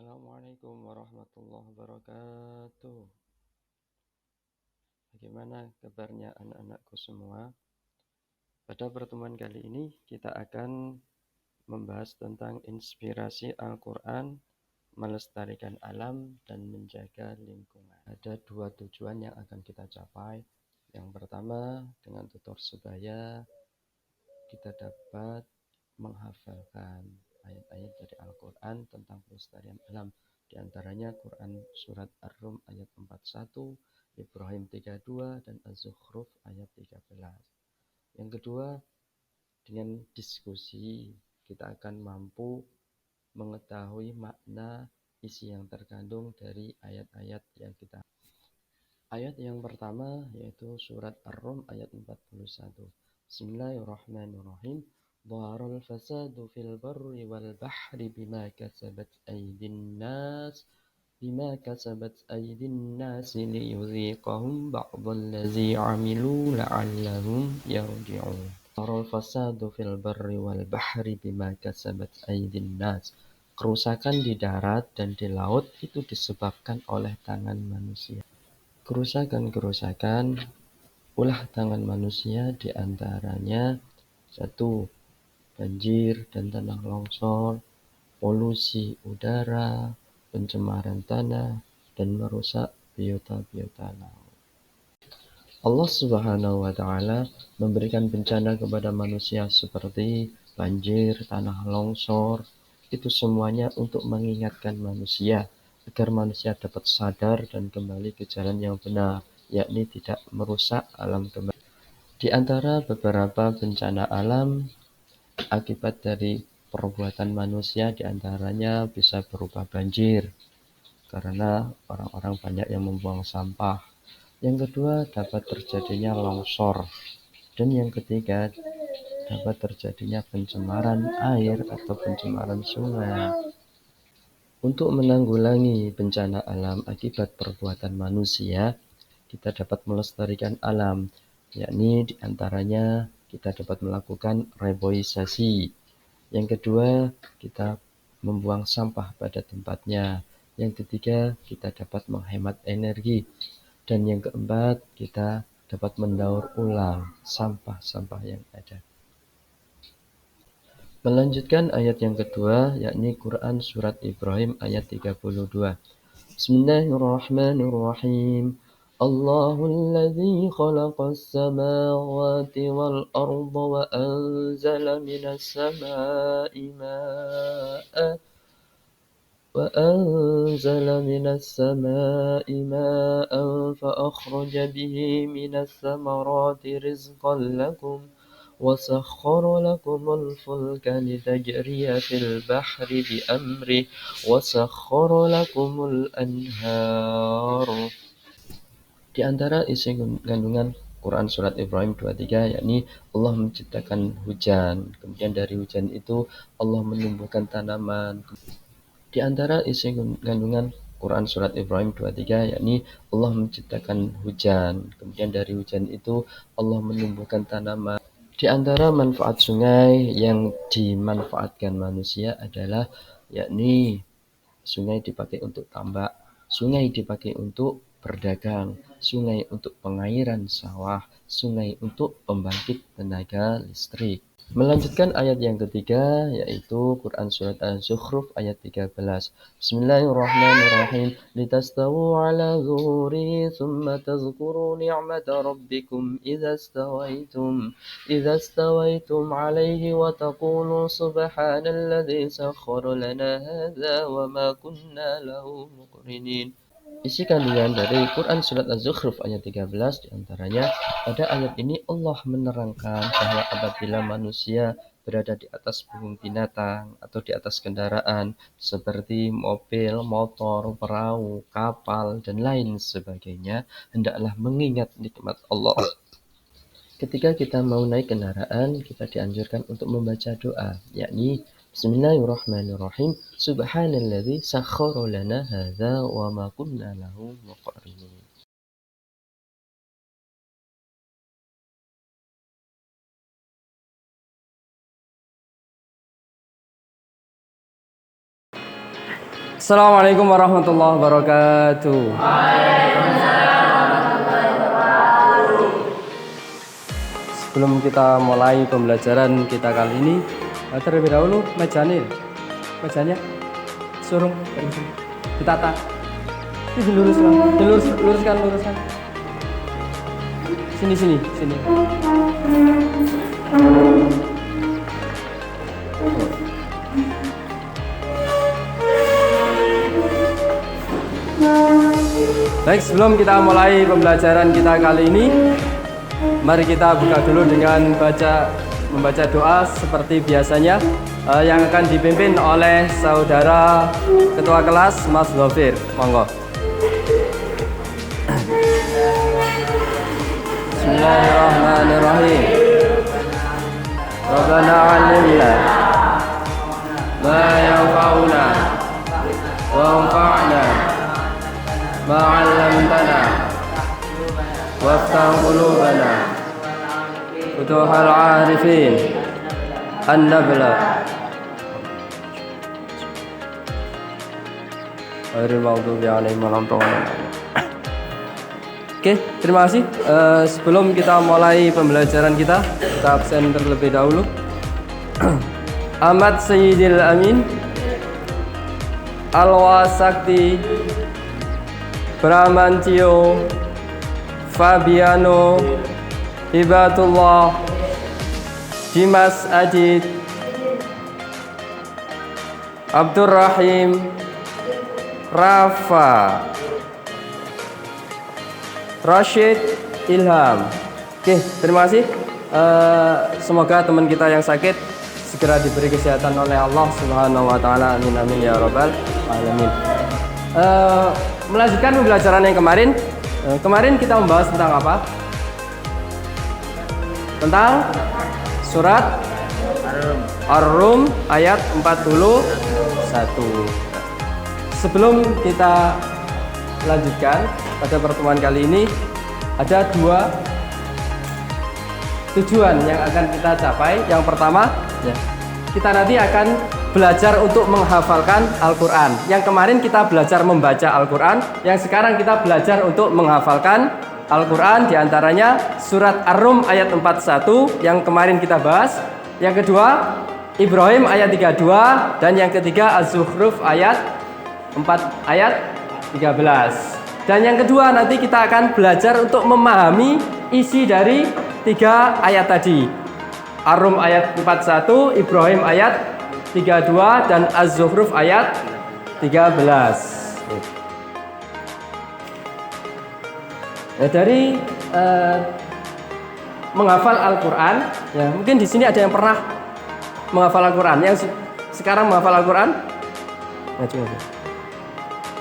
Assalamualaikum warahmatullahi wabarakatuh. Bagaimana kabarnya anak-anakku semua? Pada pertemuan kali ini kita akan membahas tentang inspirasi Al-Quran, melestarikan alam, dan menjaga lingkungan. Ada dua tujuan yang akan kita capai. Yang pertama, dengan tutur sebaya kita dapat menghafalkan ayat-ayat dari Al-Quran tentang pelestarian alam. Di antaranya Quran Surat Ar-Rum ayat 41, Ibrahim 32, dan Az-Zukhruf ayat 13. Yang kedua, dengan diskusi kita akan mampu mengetahui makna isi yang terkandung dari ayat-ayat yang kita. Ayat yang pertama yaitu Surat Ar-Rum ayat 41. Bismillahirrahmanirrahim. Dhaharal fasadu fil barri wal bahri bima kasabat aydin nas liyudhiqahum ba'dallazi 'amilu la'allahum yarji'un. Dhaharal fasadu fil barri wal bahri bima kasabat aydin nas. Kerusakan di darat dan di laut itu disebabkan oleh tangan manusia. Kerusakan ulah tangan manusia diantaranya 1. Banjir dan tanah longsor, polusi udara, pencemaran tanah, dan merusak biota-biota laut. Allah Subhanahu wa Ta'ala memberikan bencana kepada manusia seperti banjir, tanah longsor, itu semuanya untuk mengingatkan manusia agar manusia dapat sadar dan kembali ke jalan yang benar, yakni tidak merusak alam kembali. Di antara beberapa bencana alam akibat dari perbuatan manusia di antaranya bisa berupa banjir, karena orang-orang banyak yang membuang sampah. Yang kedua, dapat terjadinya longsor. Dan yang ketiga, dapat terjadinya pencemaran air atau pencemaran sungai. Untuk menanggulangi bencana alam akibat perbuatan manusia, kita dapat melestarikan alam, yakni diantaranya kita dapat melakukan reboisasi. Yang kedua, kita membuang sampah pada tempatnya. Yang ketiga, kita dapat menghemat energi. Dan yang keempat, kita dapat mendaur ulang sampah-sampah yang ada. Melanjutkan ayat yang kedua, yakni Quran Surat Ibrahim ayat 32. Bismillahirrahmanirrahim. Allahul ladzi khalaqas samawati wal arda wa anzala minas samaa'i ma'a وأنزل من السماء ماء فأخرج به من الثمرات رزقا لكم وسخر لكم الفلك لتجري في البحر بأمره وسخر لكم الأنهار. Di antara isi kandungan Quran Surat Ibrahim 23 yakni Allah menciptakan hujan, kemudian dari hujan itu Allah menumbuhkan tanaman. Di antara isi kandungan Quran Surat Ibrahim 23 yakni Allah menciptakan hujan, kemudian dari hujan itu Allah menumbuhkan tanaman. Di antara manfaat sungai yang dimanfaatkan manusia adalah yakni sungai dipakai untuk tambak, sungai dipakai untuk berdagang, sungai untuk pengairan sawah, sungai untuk pembangkit tenaga listrik. Melanjutkan ayat yang ketiga, yaitu Quran Surat Az-Zukhruf ayat 13. Bismillahirrahmanirrahim. Litastawu ala zuhuri, thumma tazkuru ni'mata rabbikum idza stawaitum alaihi wa taqulu subhanalladzi sakhkhara lana hadza wa ma kunna lahu muqrinin. Isi kandungan dari Quran Surat Az-Zukhruf ayat 13 diantaranya, pada ayat ini Allah menerangkan bahwa apabila manusia berada di atas punggung binatang atau di atas kendaraan seperti mobil, motor, perahu, kapal, dan lain sebagainya, hendaklah mengingat nikmat Allah. Ketika kita mau naik kendaraan, kita dianjurkan untuk membaca doa, yakni Bismillahirrahmanirrahim. Subhanalladzi sakhkhara lana hadza wa ma kunna lahu muqrinin. Assalamualaikum warahmatullahi wabarakatuh. Sebelum kita mulai pembelajaran kita kali ini, terlebih dahulu mejanya suruh ditata. Ini diluruskan. Sini. Baik, sebelum kita mulai pembelajaran kita kali ini, mari kita buka dulu dengan membaca doa seperti biasanya yang akan dipimpin oleh saudara ketua kelas Mas Dhafir. Monggo. Bismillahirrahmanirrahim. Rabbana 'allimna ma yanfa'una wa anfa'na ma 'allamtana waftah qulubana futuhal 'arifin an-nabla ghairil maghdubi 'alaihim waladdallin. Oke, terima kasih. Sebelum kita mulai pembelajaran kita absen terlebih dahulu. Ahmad Sayyidil Amin Alwasakti Bramantio Fabiano Hibatullah Dimas Ajid Abdurrahim Rafa Rashid Ilham. Oke, terima kasih. Semoga teman kita yang sakit segera diberi kesehatan oleh Allah Subhanahu wa taala. Amin amin ya rabbal alamin. Melanjutkan pembelajaran yang kemarin. Kemarin kita membahas tentang apa? Tentang surat Ar-Rum ayat 41. Sebelum kita lanjutkan pada pertemuan kali ini, ada dua tujuan yang akan kita capai. Yang pertama, kita nanti akan belajar untuk menghafalkan Al-Quran. Yang kemarin kita belajar membaca Al-Quran, yang sekarang kita belajar untuk menghafalkan Al-Quran. Di antaranya surat Ar-Rum ayat 41 yang kemarin kita bahas. Yang kedua, Ibrahim ayat 32, dan yang ketiga Az-Zukhruf ayat 13. Dan yang kedua, nanti kita akan belajar untuk memahami isi dari 3 ayat tadi. Ar-Rum ayat 41, Ibrahim ayat 32, dan Az-Zukhruf ayat 13. Dari menghafal Al-Quran, ya mungkin di sini ada yang pernah menghafal Al-Quran, yang sekarang menghafal Al-Quran. Ya, coba.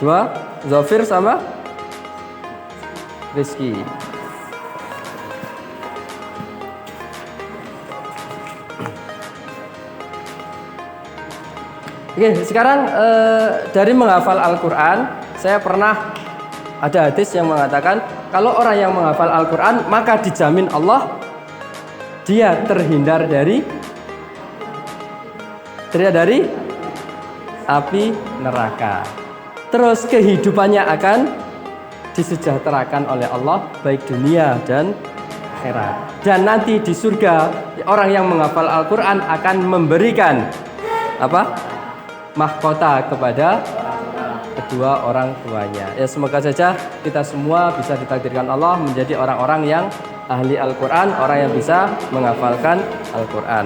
Dua, Dhafir sama Rizky. Oke, sekarang dari menghafal Al-Quran, saya pernah ada hadis yang mengatakan kalau orang yang menghafal Al-Quran, maka dijamin Allah dia terhindar dari api neraka. Terus kehidupannya akan disejahterakan oleh Allah baik dunia dan akhirat. Dan nanti di surga orang yang menghafal Al-Quran akan memberikan mahkota kepada kedua orang tuanya. Ya, semoga saja kita semua bisa ditakdirkan Allah menjadi orang-orang yang ahli Al-Quran, orang yang bisa menghafalkan Al-Quran.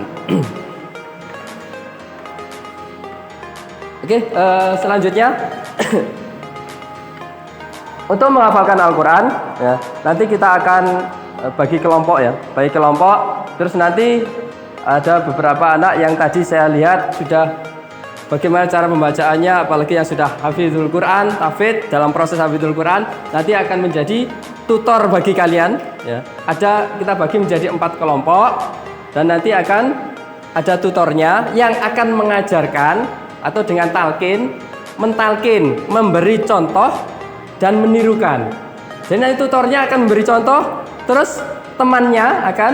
Oke, selanjutnya untuk menghafalkan Al-Quran, ya, nanti kita akan bagi kelompok, ya, bagi kelompok. Terus nanti ada beberapa anak yang tadi saya lihat sudah bagaimana cara pembacaannya, apalagi yang sudah hafizul Quran, tahfidz, dalam proses hafizul Quran, nanti akan menjadi tutor bagi kalian. Ya. Kita bagi menjadi 4 kelompok, dan nanti akan ada tutornya yang akan mengajarkan atau dengan mentalkin, memberi contoh dan menirukan. Jadi nanti tutornya akan memberi contoh, terus temannya akan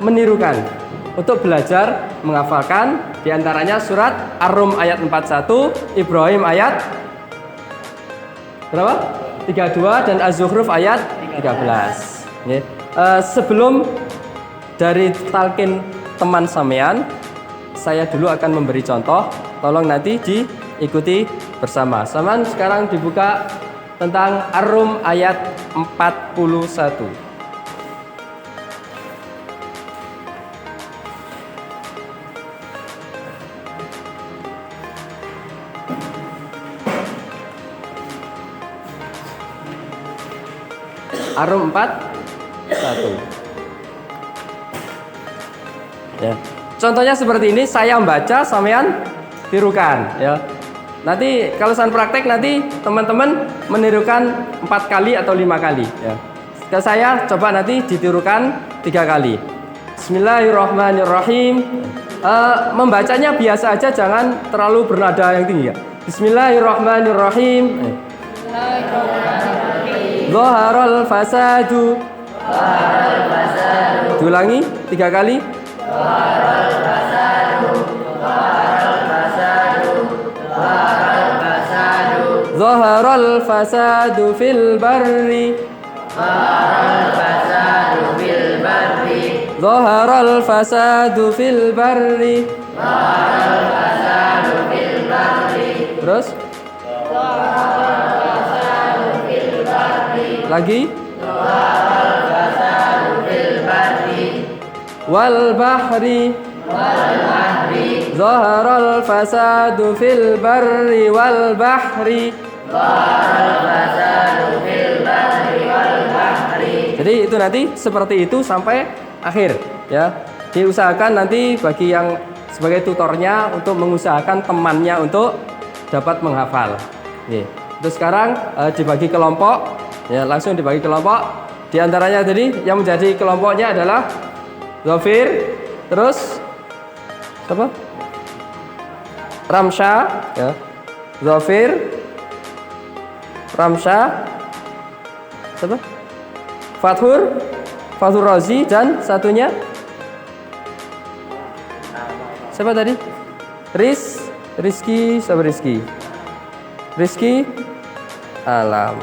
menirukan untuk belajar menghafalkan Di antaranya surat Ar-Rum ayat 41, Ibrahim ayat berapa? 32 dan Az-Zukhruf ayat 13. Nggih. Sebelum dari talqin teman sampean, saya dulu akan memberi contoh. Tolong nanti diikuti bersama. Sampean sekarang dibuka tentang Ar-Rum ayat 41. Ar-Rum 41. Ya. Contohnya seperti ini, saya membaca, sampean tirukan ya. Nanti kalau saya praktek nanti teman-teman menirukan 4 kali atau 5 kali ya. Saya coba nanti ditirukan 3 kali. Bismillahirrahmanirrahim. Membacanya biasa aja, jangan terlalu bernada yang tinggi ya. Bismillahirrahmanirrahim. Zaharal fasadu. Diulangi 3 kali. Zaharal fasadu fil barri. Zaharal fasadu fil barri. Terus? Lagi? Wal bahri. Zaharal fasadu fil barri wal bahri. Jadi itu nanti seperti itu sampai akhir ya. Diusahakan nanti bagi yang sebagai tutornya untuk mengusahakan temannya untuk dapat menghafal. Oke. Terus sekarang dibagi kelompok ya, langsung dibagi kelompok. Di antaranya tadi yang menjadi kelompoknya adalah Zafir, terus siapa? Ramsha ya. Zafir, Ramsha, siapa? Fathur Razi, dan satunya siapa tadi? Rizky, siapa Rizky? Rizky Alam.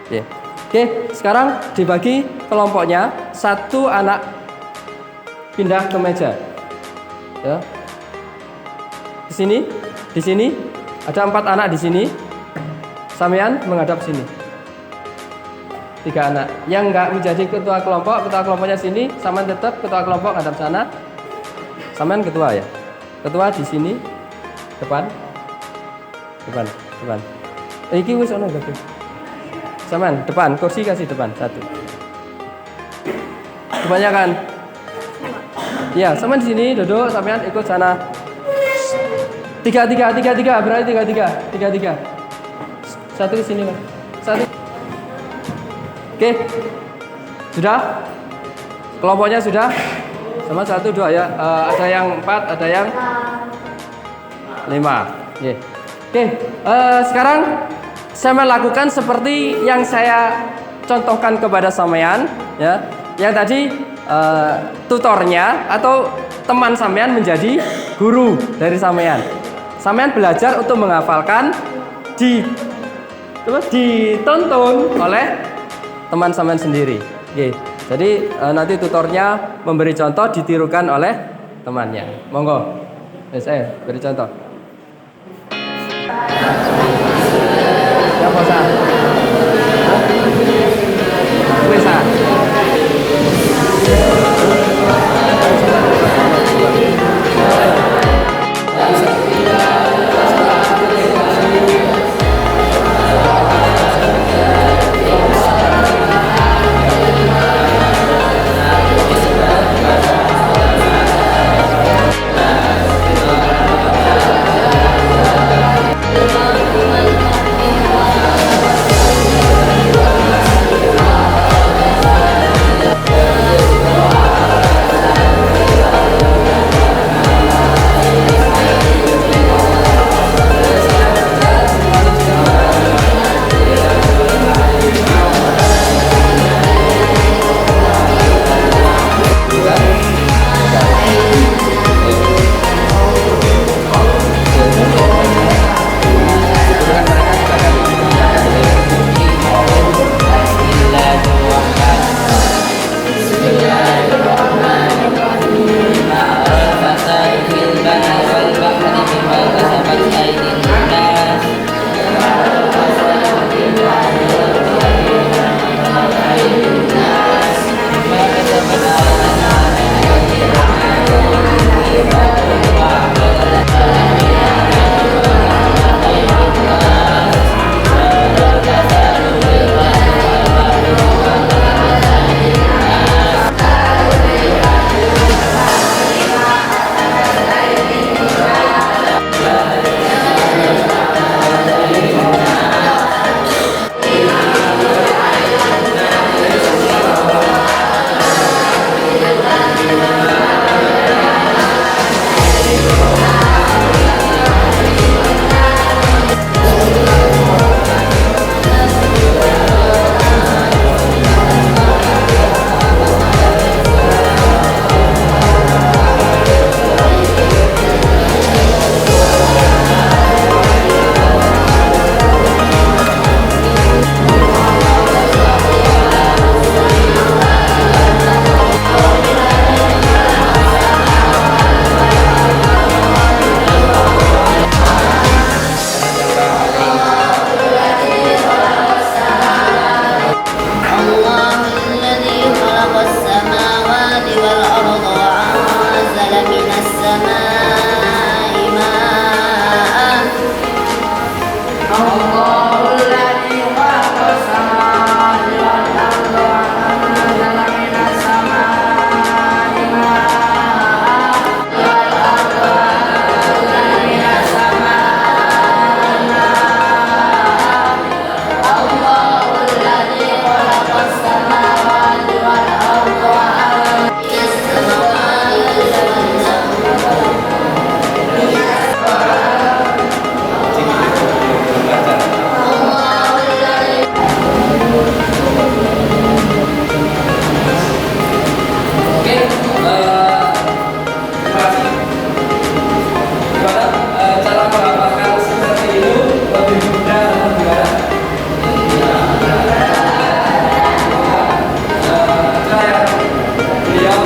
Oke. Oke, sekarang dibagi kelompoknya. Satu anak pindah ke meja. Ya. Di sini ada 4 anak di sini. Sampean menghadap sini. 3 anak. Yang enggak menjadi ketua kelompoknya sini, sampean tetap ketua kelompok menghadap sana. Sampean ketua ya. Ketua di sini, depan. Iki wis ono gak? Sampean depan, kursi kasih depan 1. Kebanyakan. Iya, sampean di sini duduk, sampean ikut sana. 3 berarti 3. 1 di sini, Mas. 1. Oke. Sudah? Kelompoknya sudah? Sama 1 2 ya. Ada yang 4, ada yang 5. Oke. Oke, sekarang saya melakukan seperti yang saya contohkan kepada sampean ya. Yang tadi tutornya atau teman sampean menjadi guru dari sampean. Sampean belajar untuk menghafalkan, ditonton oleh teman sampean sendiri. Oke. Jadi nanti tutornya memberi contoh, ditirukan oleh temannya. Monggo. Saya beri contoh. Ya, Bosa. Bisa. Allahul ladzi khalaqas samawati wal arda wa anzala minas samaa'i maa'an wal arda wa anzala minas samaa'i maa'an. Allahul ladzi khalaqas samawati wal arda wa anzala Oke, terima kasih. Gimana cara menghafalkan seperti itu lebih mudah atau gimana? Ada yang beliau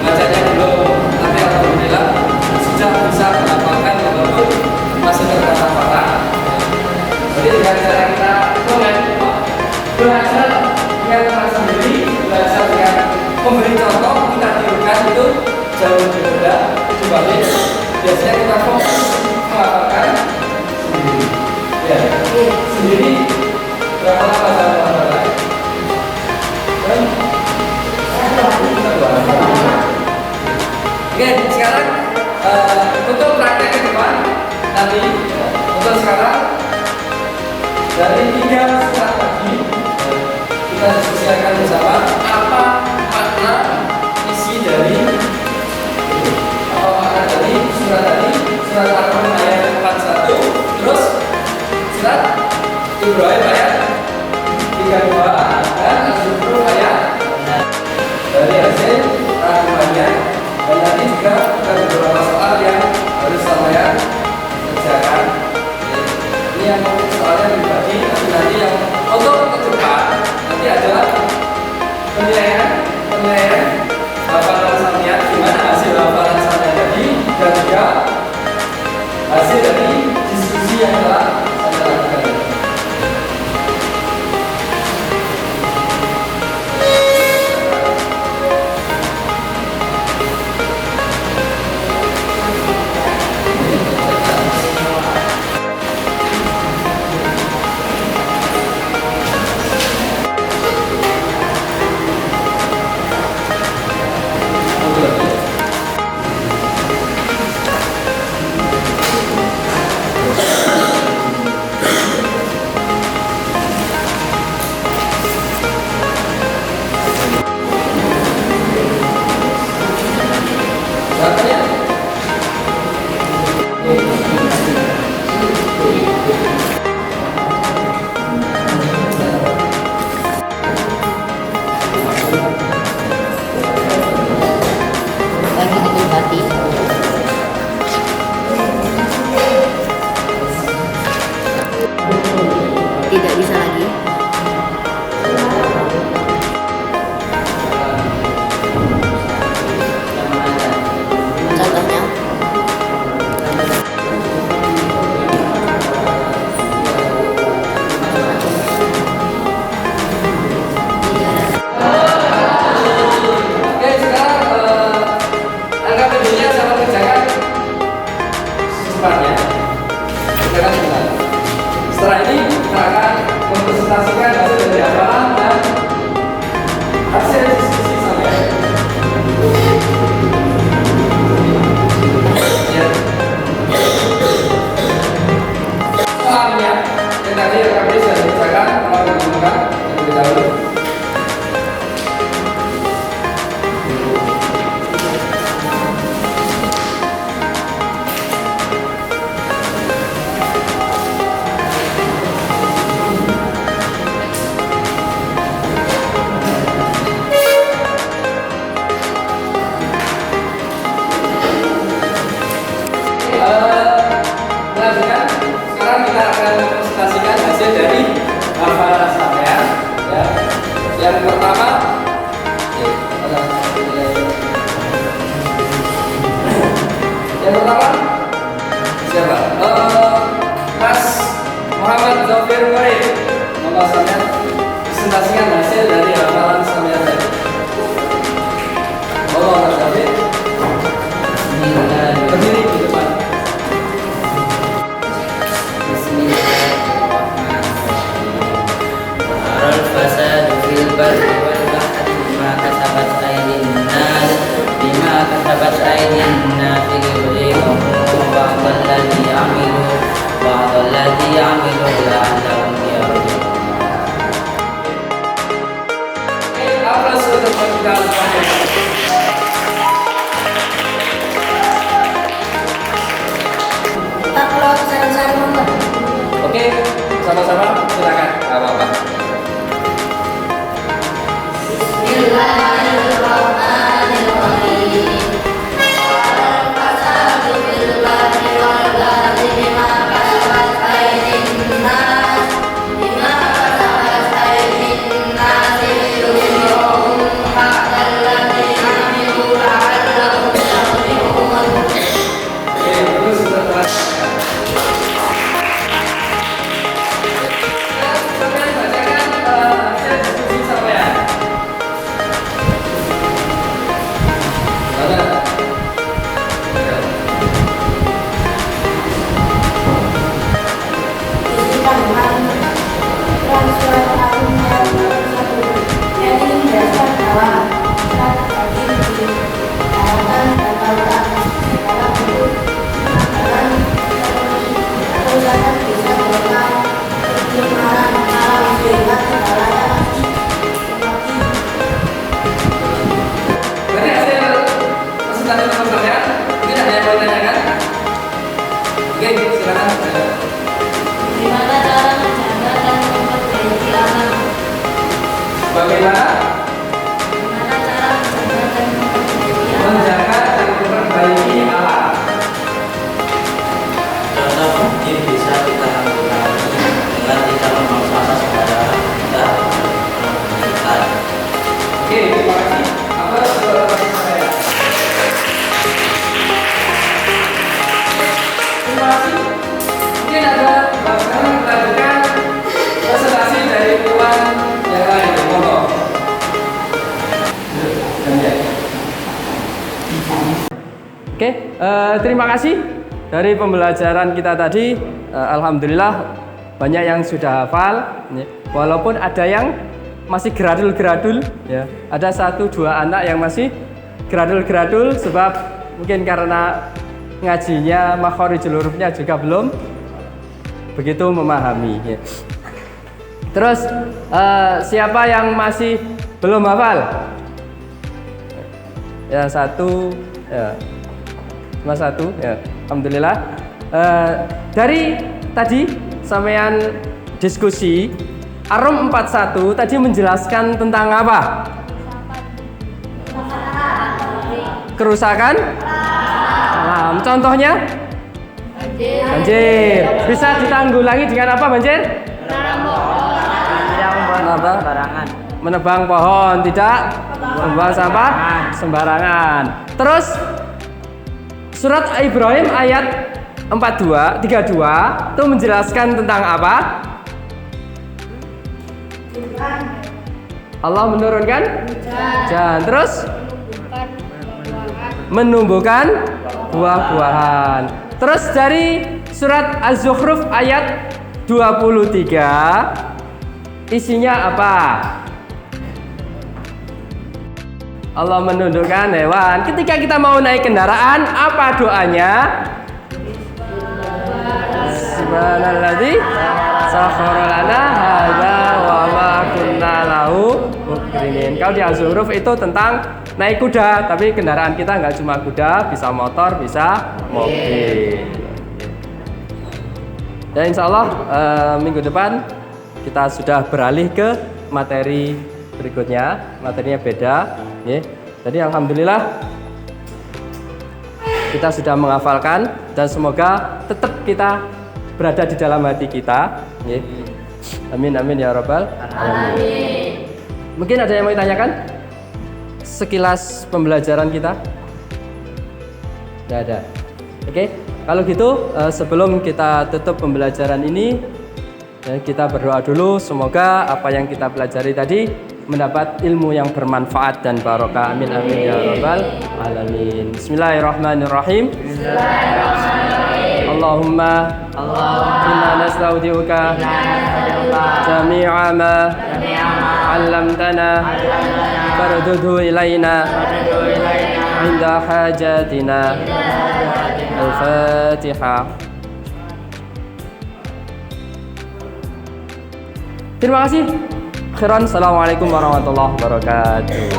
bacanya belum, tapi alhamdulillah sudah bisa menghafalkan walaupun masih terkata-kata. Jadi dengan cara kita belajar dengan cara sendiri, belajar dengan memberi contoh, kita tirukan itu jauh lebih mudah dibanding biasanya kita fokus menghafalkan sendiri. Ya, sendiri berapa lama saya menghafalkan? Oke, sekarang untuk praktek ke depan nanti untuk sekarang dari 3 surat tadi kita diskusikan bersama apa makna isi dari surat tadi, surat Al-Qur'an ayat 41, terus surat Ibrahim ayat 32 dan Al-Zukhruf ayat dari hasil rangkumannya. Dan nanti juga ada beberapa soal yang harus saya kerjakan. Ini yang soalnya dibagi, nanti yang untuk ke depan nanti adalah penilaian hafalan sampean, gimana hasil hafalan sampean tadi, dan juga hasil dari diskusi yang telah saya lakukan. Lagi dinikmati. Tidak bisa lagi. Contohnya Oke, sekarang angka videonya sama kerjakan secepatnya. Kerjakan sebentar. Setelah ini kita akan mempresentasikan hasil dari hafalan dan hasil diskusi sampai. Ya. Soalnya yang tadi akan bisa dibacakan kalau digunakan terlebih dahulu. Lanjutkan. Sekarang kita akan mempresentasikan hasil dari hafalan sampean. Ya. Yang pertama, siapa? Mas Muhammad Zafir Farid. Nama sampean presentasikan hasil dari hafalan sampean tadi. Mas Zafir. Berdiri di depan. أيدي الناس ليذيقهم بعض الذي عملوا لعلهم يرجعون. Kalau saran-saran Mbak. Oke, sama-sama silakan. Nggak apa-apa. Bagaimana menjaga dan memperbaiki alat? Contoh mungkin bisa kita lakukan dengan tidak memaksa saudara kita kita. Oke, terima kasih. Apa saudara saya? Terima kasih. Mungkin ada bahkan melakukan presentasi dari tuan yang lain. Monggo. Oke, terima kasih dari pembelajaran kita tadi. Alhamdulillah banyak yang sudah hafal, ya. Walaupun ada yang masih geradul-geradul, ya. Ada 1-2 anak yang masih geradul-geradul sebab mungkin karena ngajinya makhorijul hurufnya juga belum begitu memahami, ya. Terus siapa yang masih belum hafal? Ya, 1, ya. Cuma 1, ya. Alhamdulillah. Dari tadi sampean diskusi Ar-Rum 41 tadi menjelaskan tentang apa? Kerusakan alam. Contohnya? Banjir. Bisa ditanggulangi dengan apa banjir? Sembarangan. Menebang pohon, tidak membuang sampah sembarangan. Terus surat Ibrahim ayat 32 itu menjelaskan tentang apa? Allah menurunkan hujan. Terus menumbuhkan buah-buahan. Terus dari surat Az-Zukhruf ayat 23 isinya apa? Allah menundukkan hewan. Ketika kita mau naik kendaraan, apa doanya? Subhanalladzi sakhkhara lana hadza wa ma kunna lahu muqrinin. Kalau di Az-Zukhruf itu tentang naik kuda, tapi kendaraan kita nggak cuma kuda, bisa motor, bisa mobil. Dan insya Allah minggu depan kita sudah beralih ke materi berikutnya. Materinya beda, ya. Jadi alhamdulillah kita sudah menghafalkan dan semoga tetap kita berada di dalam hati kita, ya. Amin amin ya rabbal alamin. Mungkin ada yang mau ditanyakan sekilas pembelajaran kita? Tidak ada. Oke, kalau gitu sebelum kita tutup pembelajaran ini, ya, kita berdoa dulu. Semoga apa yang kita pelajari tadi mendapat ilmu yang bermanfaat dan barokah. Amin amin ya rabbal alamin. Bismillahirrahmanirrahim. Allahumma inna nastaudiuka jami'a ma 'allamtana farduhu ilaina عند حاجاتنا. الفاتحة. Terima kasih. Khairan. Assalamualaikum warahmatullahi wabarakatuh.